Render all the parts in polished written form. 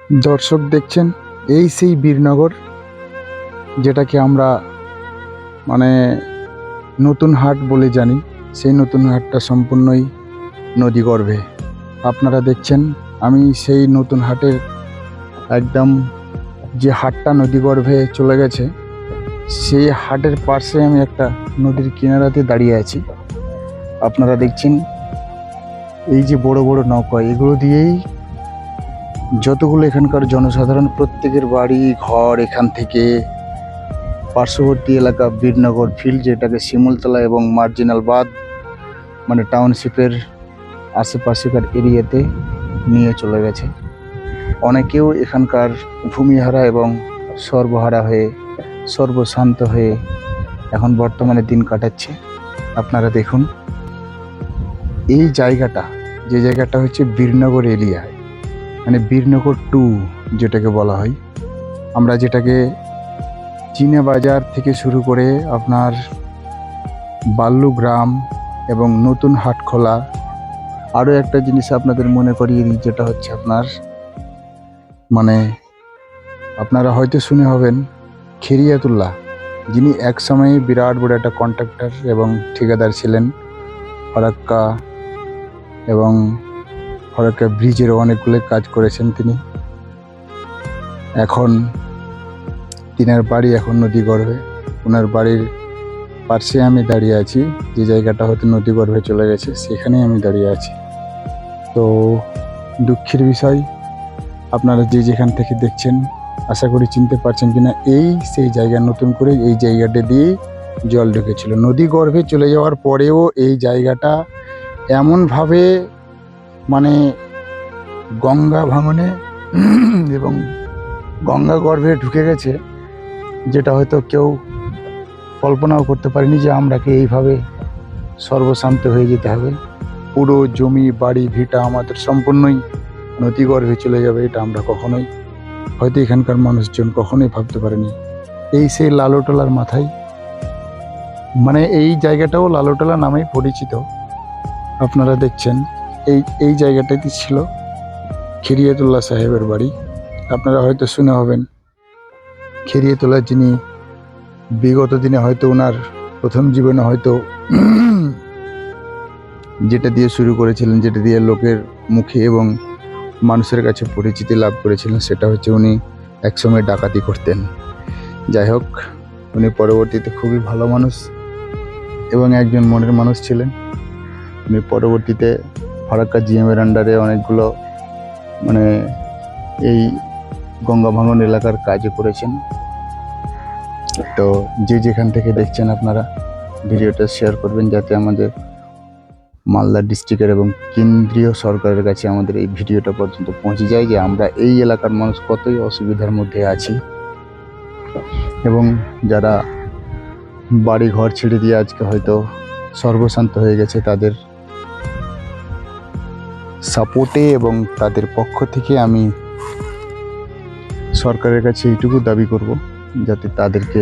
দর্শক দেখছেন, এই সেই বীরনগর, যেটাকে আমরা মানে নতুন হাট বলে জানি। সেই নতুন হাটটা সম্পূর্ণই নদীগর্ভে। আপনারা দেখছেন আমি সেই নতুন হাটের একদম যে হাটটা নদীগর্ভে চলে গেছে, সেই হাটের পাশে আমি একটা নদীর কিনারাতে দাঁড়িয়ে আছি। আপনারা দেখছেন এই যে বড় বড় নৌকা, এগুলো দিয়েই যতগুলো এখানকার জনসাধারণ প্রত্যেকের বাড়ি ঘর, এখান থেকে পার্শ্ববর্তী এলাকা বীরনগর ফিল্ড, যেটাকে শিমুলতলা এবং মার্জিনাল বাঁধ মানে টাউনশিপের আশেপাশেকার এরিয়াতে নিয়ে চলে গেছে। অনেকেও এখানকার ভূমিহারা এবং সর্বহারা হয়ে, সর্বশান্ত হয়ে এখন বর্তমানে দিন কাটাচ্ছে। আপনারা দেখুন এই জায়গাটা, যে জায়গাটা হচ্ছে বীরনগর এরিয়া, মানে বীরনগর 2 যেটাকে বলা হয়। আমরা যেটাকে চীনা বাজার থেকে শুরু করে আপনার বাল্যগ্রাম এবং নতুন হাটখোলা, আরও একটা জিনিস আপনাদের মনে করিয়ে দিই, যেটা হচ্ছে মানে আপনারা হয়তো শুনে হবেন খেরিয়াতুল্লাহ, যিনি এক সময়ে বিরাট বড় একটা কন্ট্রাক্টর এবং ঠিকাদার ছিলেন। ফরাক্কা এবং ফরাক্কা ব্রিজের অনেকগুলো কাজ করেছেন তিনি। এখন তিনার বাড়ি এখন নদীগর্ভে। ওনার বাড়ির পাশে আমি দাঁড়িয়ে আছি, যে জায়গাটা হয়তো নদীগর্ভে চলে গেছে, সেখানেই আমি দাঁড়িয়ে আছি। তো দুঃখের বিষয়, আপনারা যে যেখান থেকে দেখছেন আশা করি চিনতে পারছেন কিনা, এই সেই জায়গা, নতুন করে এই জায়গাটা দিয়ে জল ঢুকেছিল। নদী গর্ভে চলে যাওয়ার পরেও এই জায়গাটা এমনভাবে মানে গঙ্গা ভাঙনে এবং গঙ্গা গর্ভে ঢুকে গেছে, যেটা হয়তো কেউ কল্পনাও করতে পারিনি যে আমরাকে এইভাবে সর্বশান্ত হয়ে যেতে হবে। পুরো জমি বাড়ি ভিটা আমাদের সম্পূর্ণই নদী গর্ভে চলে যাবে, এটা আমরা কখনোই হয়তো এখানকার মানুষজন কখনোই ভাবতে পারেনি। এই সেই লালুটলার মাথায়, মানে এই জায়গাটাও লালুটলা নামেই পরিচিত। আপনারা দেখছেন এই জায়গাটাতে ছিল খেরিয়াতুল্লাহ সাহেবের বাড়ি। আপনারা হয়তো শুনে হবেন খেরিয়াতুল্লাহ, যিনি বিগত দিনে হয়তো ওনার প্রথম জীবনে হয়তো যেটা দিয়ে শুরু করেছিলেন, যেটা দিয়ে লোকের মুখে এবং মানুষের কাছে পরিচিতি লাভ করেছিলেন, সেটা হচ্ছে উনি একসময় ডাকাতি করতেন। যাই হোক, উনি পরবর্তীতে খুবই ভালো মানুষ এবং একজন মনের মানুষ ছিলেন। উনি পরবর্তীতে ফরাক্কা জিএমের আন্ডারে অনেকগুলো মানে এই গঙ্গা ভাঙন এলাকার কাজও করেছেন। তো যে যেখান থেকে দেখছেন আপনারা ভিডিওটা শেয়ার করবেন, যাতে আমাদের মালদা ডিস্ট্রিক্টের এবং কেন্দ্রীয় সরকারের কাছে আমাদের এই ভিডিওটা পর্যন্ত পৌঁছে যায়, যে আমরা এই এলাকার মানুষ কতই অসুবিধার মধ্যে আছি, এবং যারা বাড়ি ঘর ছেড়ে দিয়ে আজকে হয়তো সর্বশান্ত হয়ে গেছে, তাদের সাপোর্টে এবং তাদের পক্ষ থেকে আমি সরকারের কাছে এইটুকু দাবি করব, যাতে তাদেরকে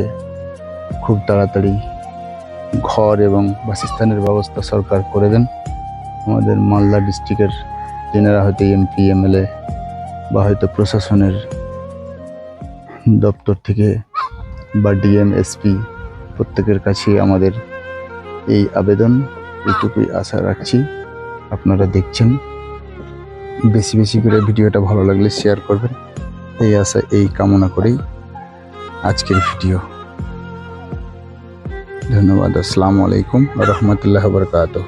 খুব তাড়াতাড়ি ঘর এবং বাসস্থানের ব্যবস্থা সরকার করে দেন। আমাদের মালদা ডিস্ট্রিক্টের যেনারা হয়তো এমপি এমএলএ বা হয়তো প্রশাসনের দপ্তর থেকে বা ডিএম এসপি, প্রত্যেকের কাছে আমাদের এই আবেদন, এইটুকুই আশা রাখছি। আপনারা দেখছেন, বেশি বেশি করে ভিডিওটা ভালো লাগলে শেয়ার করবেন, এই আশা এই কামনা করেই আজকের ভিডিও। ধন্যবাদ। আসসালামু আলাইকুম ওয়া রাহমাতুল্লাহি ওয়া বারাকাতুহু।